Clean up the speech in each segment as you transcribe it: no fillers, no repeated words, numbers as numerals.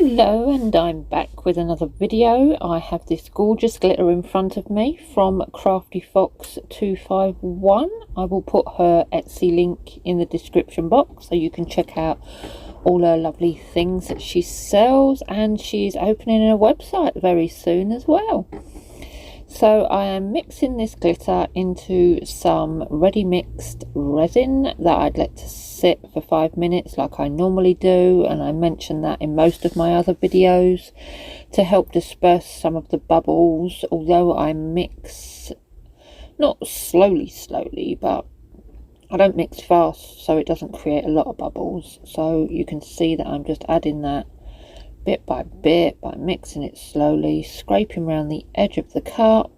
Hello, and I'm back with another video. I have this gorgeous glitter in front of me from Craftyfox251. I will put her Etsy link in the description box so you can check out all her lovely things that she sells, and she's opening a website very soon as well. So I am mixing this glitter into some ready mixed resin that I'd let to sit for 5 minutes like I normally do, and I mentioned that in most of my other videos, to help disperse some of the bubbles. Although I mix not slowly, but I don't mix fast, so it doesn't create a lot of bubbles. So you can see that I'm just adding that bit by bit by mixing it slowly, scraping around the edge of the cup.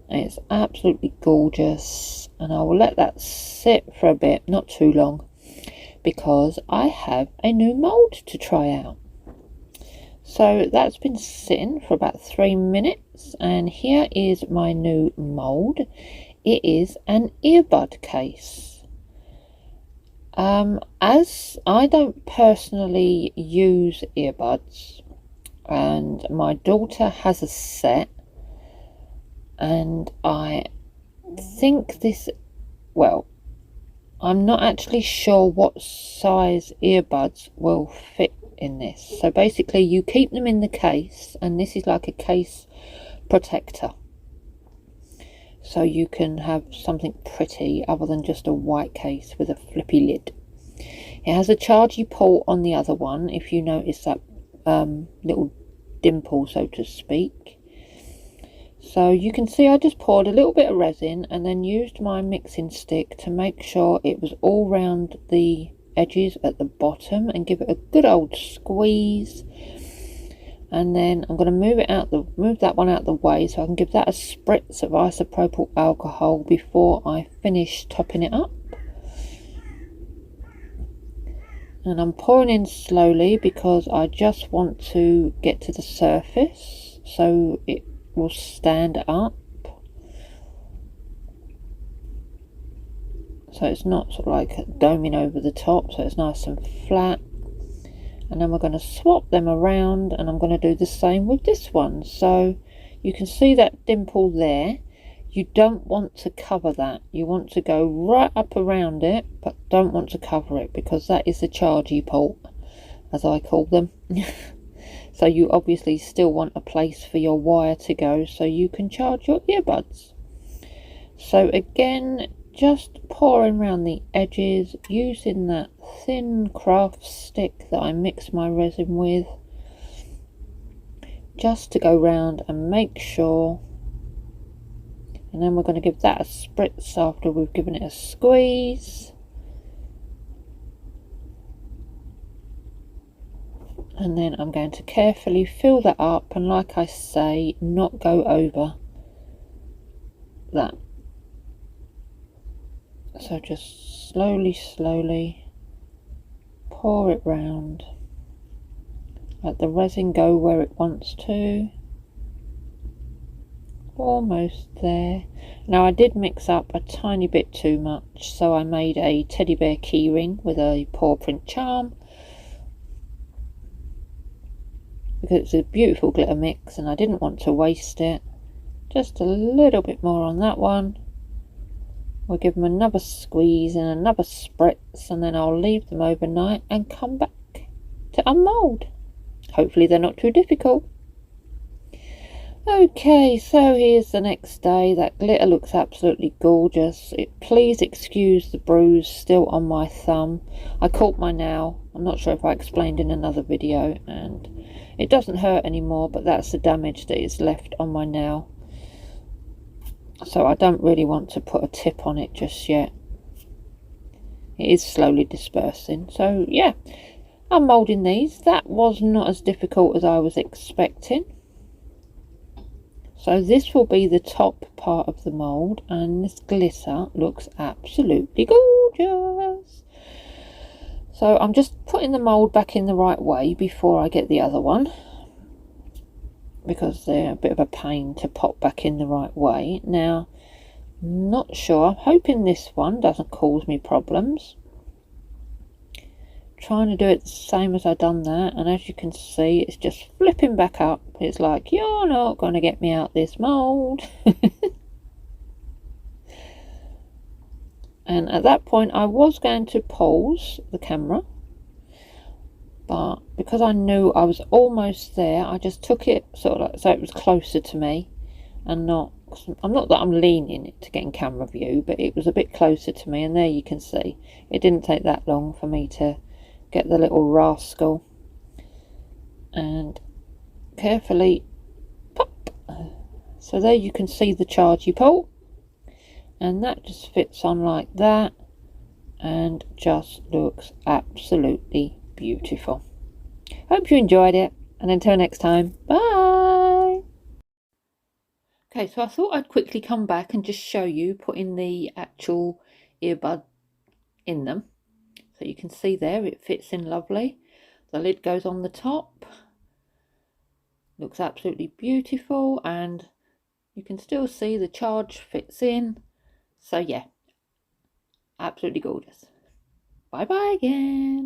It's absolutely gorgeous, and I will let that sit for a bit, not too long, because I have a new mold to try out. So that's been sitting for about 3 minutes, and here is my new mold. It is an earbud case. As I don't personally use earbuds, and my daughter has a set, and I think this, well, I'm not actually sure what size earbuds will fit in this. So basically you keep them in the case, and this is like a case protector, so you can have something pretty other than just a white case with a flippy lid. It has a chargy port on the other one, if you notice that little dimple, so to speak. So you can see I just poured a little bit of resin and then used my mixing stick to make sure it was all round the edges at the bottom, and give it a good old squeeze. And then I'm going to move that one out the way so I can give that a spritz of isopropyl alcohol before I finish topping it up. And I'm pouring in slowly because I just want to get to the surface so it will stand up, so it's not sort of like doming over the top, so it's nice and flat. And then we're going to swap them around, and I'm going to do the same with this one. So you can see that dimple there. You don't want to cover that. You want to go right up around it, but don't want to cover it, because that is the chargy port, as I call them. So you obviously still want a place for your wire to go so you can charge your earbuds. So again, just pouring around the edges using that thin craft stick that I mix my resin with, just to go round and make sure. And then we're going to give that a spritz after we've given it a squeeze. And then I'm going to carefully fill that up, and like I say, not go over that. So just slowly pour it round. Let the resin go where it wants to. Almost there. Now I did mix up a tiny bit too much, so I made a teddy bear keyring with a paw print charm, because it's a beautiful glitter mix and I didn't want to waste it. Just a little bit more on that one. We'll give them another squeeze and another spritz, and then I'll leave them overnight and come back to unmold. Hopefully they're not too difficult. Okay, so here's the next day. That glitter looks absolutely gorgeous. Please excuse the bruise still on my thumb. I caught my nail. I'm not sure if I explained in another video, and it doesn't hurt anymore, but that's the damage that is left on my nail. So I don't really want to put a tip on it just yet. It is slowly dispersing. So yeah, I'm moulding these. That was not as difficult as I was expecting. So this will be the top part of the mould, and this glitter looks absolutely gorgeous. So I'm just putting the mould back in the right way before I get the other one, because they're a bit of a pain to pop back in the right way. Now, not sure, I'm hoping this one doesn't cause me problems. trying to do it the same as I done that, and as you can see, it's just flipping back up. It's like, you're not going to get me out this mold. And at that point I was going to pause the camera, but because I knew I was almost there, I just took it sort of like so it was closer to me, and not that I'm leaning it to get in camera view, but it was a bit closer to me, and there you can see it didn't take that long for me to get the little rascal and carefully pop. So there you can see the chargey port, and that just fits on like that and just looks absolutely beautiful. Hope you enjoyed it, and until next time, bye. Okay, so I thought I'd quickly come back and just show you putting the actual earbud in them. So you can see there it fits in lovely. The lid goes on the top, looks absolutely beautiful, and you can still see the charge fits in. So yeah, absolutely gorgeous. Bye bye again.